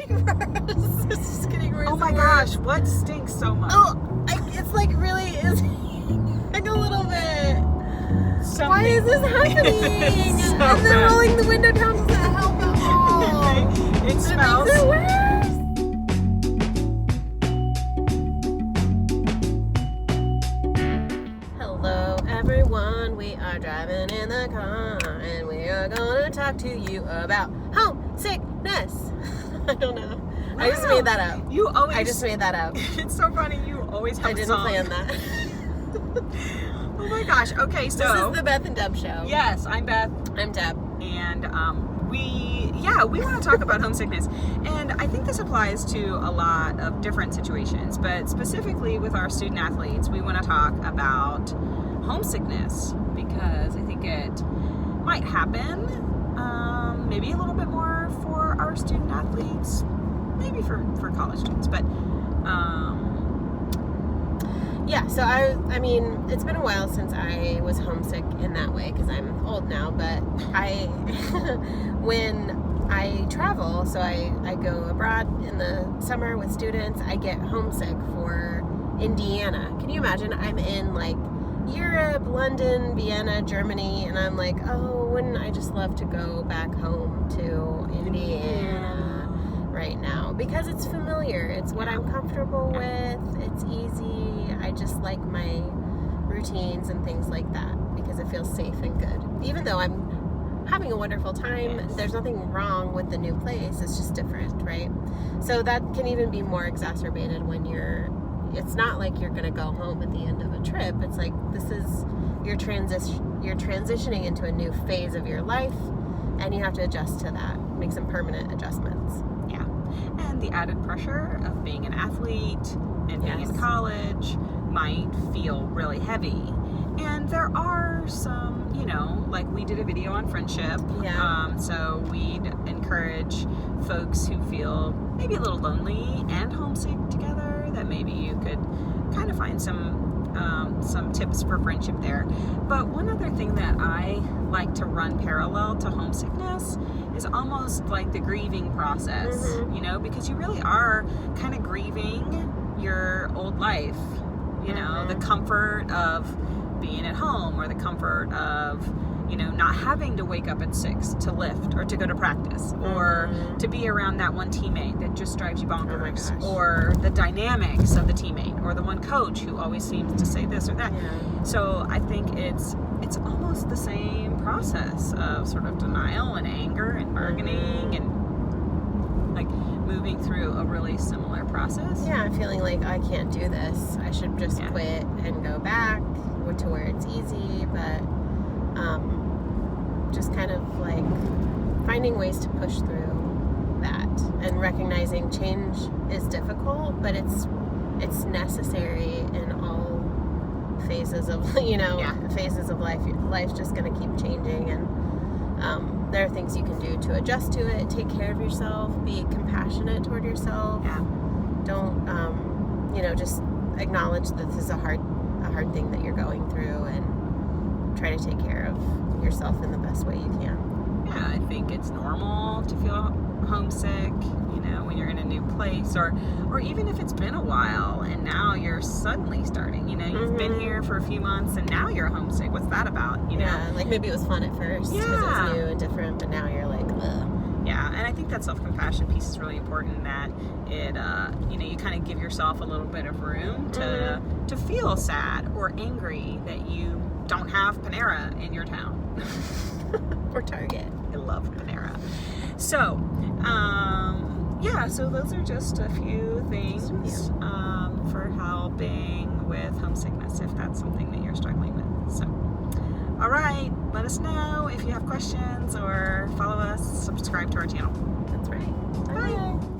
first. It's just getting worse. Oh my and gosh, worse. what stinks so much? It's like really is like a little bit. Something. Why is this happening? So and then bad. rolling the window down doesn't help at all. It smells. Makes it worse. Hello everyone, we are driving in the car and we are going to talk to you about homesickness. I don't know. Wow. I just made that up. I just made that up. It's so funny. You always have I a didn't song. plan that. Oh my gosh. Okay, so this is the Beth and Deb show. Yes, I'm Beth. I'm Deb. And we want to talk about homesickness. And I think this applies to a lot of different situations, but specifically with our student athletes, we want to talk about homesickness because I think it might happen maybe a little bit more for our student athletes, maybe for college students, but so I mean, it's been a while since I was homesick in that way because I'm old now, but when I travel, so I go abroad in the summer with students, I get homesick for Indiana. Can you imagine? I'm in like Europe, London, Vienna, Germany, and I'm like, oh, wouldn't I just love to go back home to Indiana right now? Because it's familiar. It's what I'm comfortable with. It's easy. I just like my routines and things like that because it feels safe and good. Even though I'm having a wonderful time, there's nothing wrong with the new place. It's just different, right? So that can even be more exacerbated when it's not like you're going to go home at the end of a trip. It's like you're transitioning into a new phase of your life and you have to adjust to that, make some permanent adjustments. Yeah. And the added pressure of being an athlete and being in college might feel really heavy. And there are some, like we did a video on friendship. Yeah. So we'd encourage folks who feel maybe a little lonely and homesick together that maybe you could kind of find some tips for friendship there. But one other thing that I like to run parallel to homesickness is almost like the grieving process, because you really are kind of grieving your old life, the comfort of being at home or the comfort of, not having to wake up at 6 to lift or to go to practice or to be around that one teammate that just drives you bonkers or the dynamics of the teammate or the one coach who always seems to say this or that. Yeah. So I think it's almost the same process of sort of denial and anger and bargaining and like moving through a really similar process. Yeah, feeling like I can't do this. I should just quit and go back to where it's easy, but just kind of like finding ways to push through that and recognizing change is difficult, but it's necessary in all phases of phases of life. Life's just going to keep changing, and there are things you can do to adjust to it. Take care of yourself. Be compassionate toward yourself. Yeah. Don't just acknowledge that this is a hard thing that you're going through and try to take care of yourself in the best way you can. Yeah, I think it's normal to feel homesick, when you're in a new place or even if it's been a while and now you're suddenly starting, you've been here for a few months and now you're homesick. What's that about, Yeah, like maybe it was fun at first because it was new and different, but now you're like, ugh. Yeah, and I think that self-compassion piece is really important, that it, you kind of give yourself a little bit of room to feel sad or angry that you don't have Panera in your town. Or Target. I love Panera. So, so those are just a few things for helping with homesickness if that's something that you're struggling with. So, all right, let us know if you have questions or follow us, subscribe to our channel. That's right. Bye. Bye.